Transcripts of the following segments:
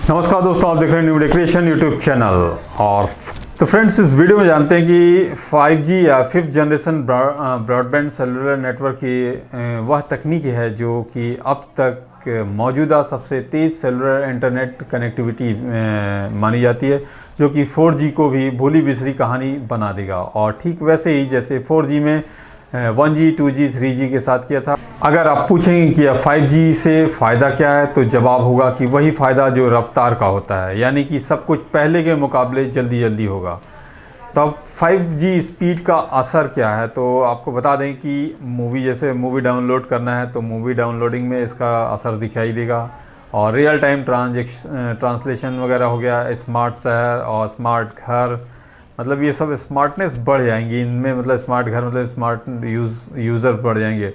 नमस्कार दोस्तों, आप देख रहे हैं न्यू डेकोरेशन यूट्यूब चैनल। और तो फ्रेंड्स, इस वीडियो में जानते हैं कि 5G या fifth generation broadband cellular network की वह तकनीक है जो कि अब तक मौजूदा सबसे तेज़ सेलुलर इंटरनेट कनेक्टिविटी मानी जाती है, जो कि 4G को भी भूली बिसरी कहानी बना देगा। और ठीक वैसे ही जैसे 4G में 1G, 2G, 3G के साथ किया था। अगर आप पूछेंगे कि 5G से फ़ायदा क्या है, तो जवाब होगा कि वही फ़ायदा जो रफ्तार का होता है, यानी कि सब कुछ पहले के मुकाबले जल्दी होगा। तो अब 5G स्पीड का असर क्या है, तो आपको बता दें कि जैसे मूवी डाउनलोड करना है तो मूवी डाउनलोडिंग में इसका असर दिखाई देगा। और रियल टाइम ट्रांसलेशन वगैरह हो गया, स्मार्ट शहर और स्मार्ट घर, मतलब ये सब स्मार्टनेस बढ़ जाएंगी इनमें। मतलब स्मार्ट घर मतलब स्मार्ट यूज़र बढ़ जाएंगे।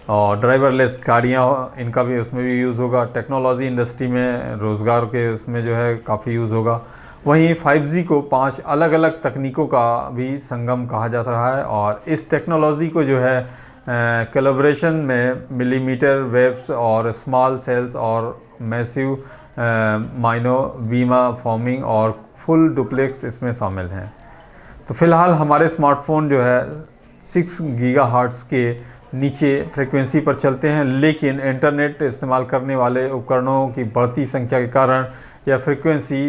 और ड्राइवरलेस गाड़ियाँ, इनका भी उसमें भी यूज़ होगा। टेक्नोलॉजी इंडस्ट्री में रोज़गार के उसमें जो है काफ़ी यूज़ होगा। वहीं 5G को 5 अलग अलग तकनीकों का भी संगम कहा जा रहा है। और इस टेक्नोलॉजी को जो है कोलैबोरेशन में मिलीमीटर वेव्स और स्मॉल सेल्स और मैसिव माइनो बीमा फॉर्मिंग और फुल डुप्लेक्स इसमें शामिल हैं। तो फिलहाल हमारे स्मार्टफोन जो है 6 गीगाहर्ट्ज़ के नीचे फ्रीक्वेंसी पर चलते हैं, लेकिन इंटरनेट इस्तेमाल करने वाले उपकरणों की बढ़ती संख्या के कारण यह फ्रीक्वेंसी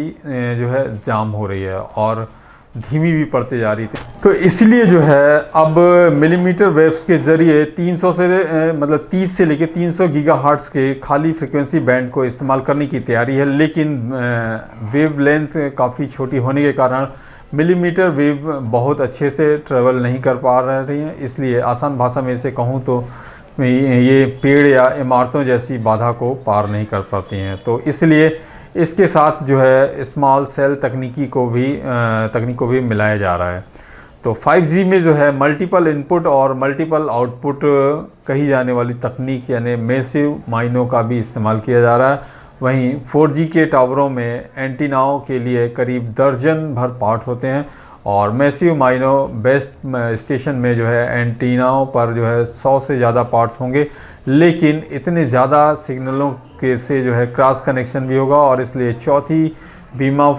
जो है जाम हो रही है और धीमी भी पड़ती जा रही थी। तो इसलिए जो है अब मिलीमीटर वेव्स के ज़रिए 300 से मतलब 30 से लेकर 300 गीगाहर्ट्ज़ के खाली फ्रीक्वेंसी बैंड को इस्तेमाल करने की तैयारी है। लेकिन वेव लेंथ काफ़ी छोटी होने के कारण मिलीमीटर वेव बहुत अच्छे से ट्रेवल नहीं कर पा रही हैं। इसलिए आसान भाषा में इसे कहूँ तो ये पेड़ या इमारतों जैसी बाधा को पार नहीं कर पाती हैं। तो इसलिए इसके साथ जो है स्मॉल सेल तकनीक को भी मिलाया जा रहा है। तो 5G में जो है मल्टीपल इनपुट और मल्टीपल आउटपुट कही जाने वाली तकनीक यानी मैसिव माइनो का भी इस्तेमाल किया जा रहा है। वहीं 4G के टावरों में एंटीनाओं के लिए करीब दर्जन भर पार्ट होते हैं और मैसिव माइनो बेस्ट स्टेशन में जो है एंटीनाओं पर जो है 100 से ज़्यादा पार्ट्स होंगे। लेकिन इतने ज़्यादा सिग्नलों के से जो है क्रॉस कनेक्शन भी होगा और इसलिए चौथी बीमा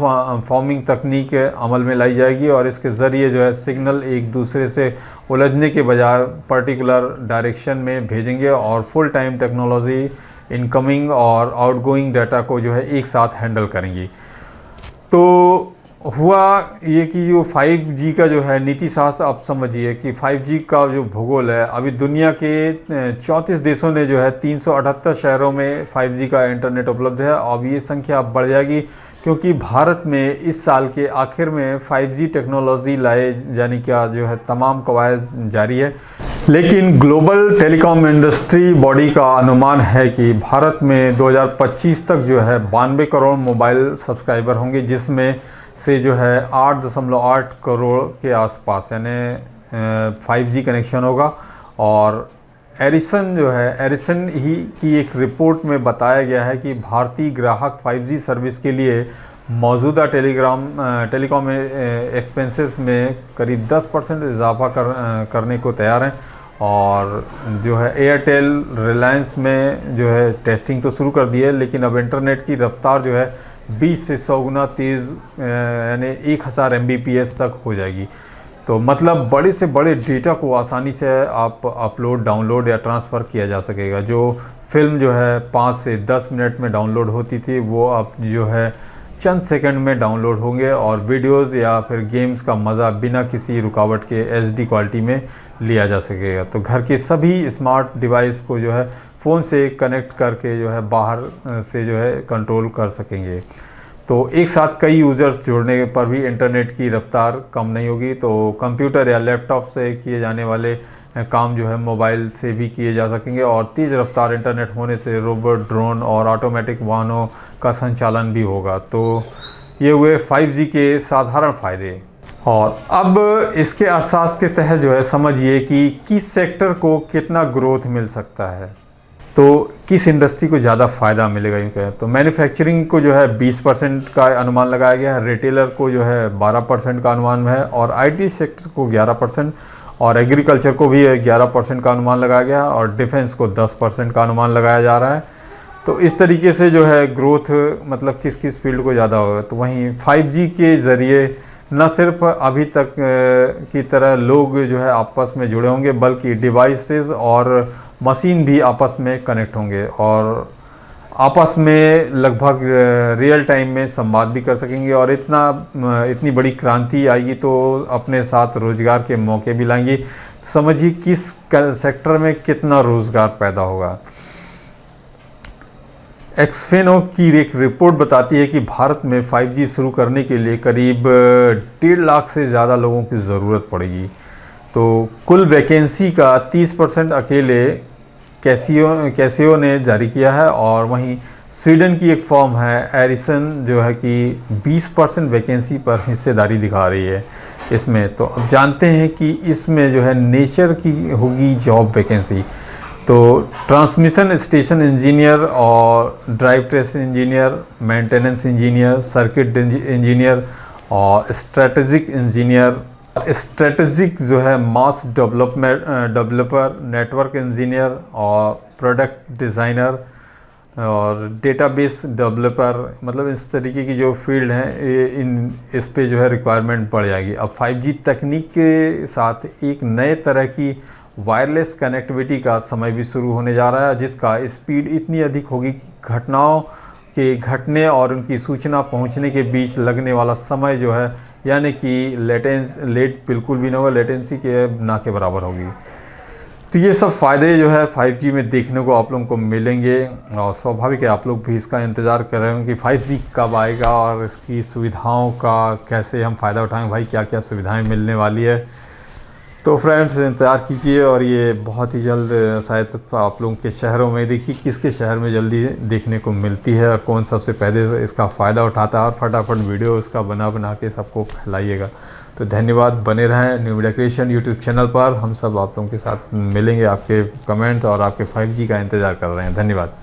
फॉर्मिंग तकनीक अमल में लाई जाएगी। और इसके ज़रिए जो है सिग्नल एक दूसरे से उलझने के बजाय पर्टिकुलर डायरेक्शन में भेजेंगे और फुल टाइम टेक्नोलॉजी इनकमिंग और आउटगोइंग डाटा को जो है एक साथ हैंडल करेंगी। तो हुआ ये कि जो 5G का जो है नीति शास्त्र, आप समझिए कि 5G का जो भूगोल है, अभी दुनिया के 34 देशों ने जो है 378 शहरों में 5G का इंटरनेट उपलब्ध है। अब ये संख्या अब बढ़ जाएगी क्योंकि भारत में इस साल के आखिर में 5G टेक्नोलॉजी लाए जाने का जो है तमाम कवायद जारी है। लेकिन ग्लोबल टेलीकॉम इंडस्ट्री बॉडी का अनुमान है कि भारत में 2025 तक जो है 92 करोड़ मोबाइल सब्सक्राइबर होंगे, जिसमें से जो है 8.8 करोड़ के आसपास यानी 5G कनेक्शन होगा। और एरिसन ही की एक रिपोर्ट में बताया गया है कि भारतीय ग्राहक 5G सर्विस के लिए मौजूदा टेलीकॉम एक्सपेंसेस में करीब 10% इजाफा करने को तैयार हैं। और जो है एयरटेल, रिलायंस में जो है टेस्टिंग तो शुरू कर दी है, लेकिन अब इंटरनेट की रफ्तार जो है 20 से 100 गुना तेज़ यानी 1000 Mbps तक हो जाएगी। तो मतलब बड़े से बड़े डेटा को आसानी से आप अपलोड, डाउनलोड या ट्रांसफ़र किया जा सकेगा। जो फिल्म जो है 5 से 10 मिनट में डाउनलोड होती थी, वो अब जो है चंद सेकंड में डाउनलोड होंगे। और वीडियोज़ या फिर गेम्स का मज़ा बिना किसी रुकावट के HD क्वालिटी में लिया जा सकेगा। तो घर के सभी स्मार्ट डिवाइस को जो है फ़ोन से कनेक्ट करके जो है बाहर से जो है कंट्रोल कर सकेंगे। तो एक साथ कई यूज़र्स जोड़ने पर भी इंटरनेट की रफ्तार कम नहीं होगी। तो कंप्यूटर या लैपटॉप से किए जाने वाले काम जो है मोबाइल से भी किए जा सकेंगे। और तेज़ रफ्तार इंटरनेट होने से रोबोट, ड्रोन और ऑटोमेटिक वाहनों का संचालन भी होगा। तो ये हुए 5G के साधारण फ़ायदे। और अब इसके अरसास के तहत जो है समझिए कि किस सेक्टर को कितना ग्रोथ मिल सकता है, तो किस इंडस्ट्री को ज़्यादा फ़ायदा मिलेगा। यूँ कहें तो मैन्युफैक्चरिंग को जो है 20% का अनुमान लगाया गया है, रिटेलर को जो है 12% का अनुमान है, और IT सेक्टर को 11% और एग्रीकल्चर को भी 11% का अनुमान लगाया गया है, और डिफेंस को 10% का अनुमान लगाया जा रहा है। तो इस तरीके से जो है ग्रोथ मतलब किस किस फील्ड को ज़्यादा होगा। तो वहीं 5G के ज़रिए न सिर्फ अभी तक की तरह लोग जो है आपस में जुड़े होंगे, बल्कि डिवाइसेस और मशीन भी आपस में कनेक्ट होंगे और आपस में लगभग रियल टाइम में संवाद भी कर सकेंगे। और इतनी बड़ी क्रांति आएगी तो अपने साथ रोज़गार के मौके भी लाएंगी। समझिए किस सेक्टर में कितना रोज़गार पैदा होगा। एक्सफेनो की एक रिपोर्ट बताती है कि भारत में 5G शुरू करने के लिए करीब 1.5 लाख से ज़्यादा लोगों की ज़रूरत पड़ेगी। तो कुल वैकेंसी का 30% अकेले कैसियो ने जारी किया है। और वहीं स्वीडन की एक फर्म है एरिसन जो है कि 20% वैकेंसी पर हिस्सेदारी दिखा रही है इसमें। तो अब जानते हैं कि इसमें जो है नेचर की होगी जॉब वैकेंसी। तो ट्रांसमिशन स्टेशन इंजीनियर और drive trace engineer, maintenance engineer, circuit engineer और स्ट्रेटेजिक इंजीनियर, स्ट्रेटेजिक जो है मास डेवलपर, नेटवर्क इंजीनियर और प्रोडक्ट डिज़ाइनर और डेटाबेस डेवलपर, मतलब इस तरीके की जो फील्ड हैं इस पे जो है रिक्वायरमेंट बढ़ जाएगी। अब 5G तकनीक के साथ एक नए तरह की वायरलेस कनेक्टिविटी का समय भी शुरू होने जा रहा है, जिसका स्पीड इतनी अधिक होगी कि घटनाओं के घटने और उनकी सूचना पहुंचने के बीच लगने वाला समय जो है यानी कि लेट बिल्कुल भी नहीं होगा, लेटेंसी के ना के बराबर होगी। तो ये सब फ़ायदे जो है 5G में देखने को आप लोगों को मिलेंगे और स्वाभाविक है आप लोग भी इसका इंतज़ार कर रहे होंगे कि 5G कब आएगा और इसकी सुविधाओं का कैसे हम फ़ायदा उठाएं, भाई क्या क्या सुविधाएं मिलने वाली है। तो फ्रेंड्स इंतज़ार कीजिए और ये बहुत ही जल्द शायद आप लोगों के शहरों में देखिए किसके शहर में जल्दी देखने को मिलती है और कौन सबसे पहले इसका फ़ायदा उठाता है और फटाफट वीडियो उसका बना के सबको फैलाइएगा। तो धन्यवाद, बने रहें new media creation YouTube channel पर। हम सब आप लोगों के साथ मिलेंगे, आपके कमेंट्स और आपके 5G का इंतज़ार कर रहे हैं। धन्यवाद।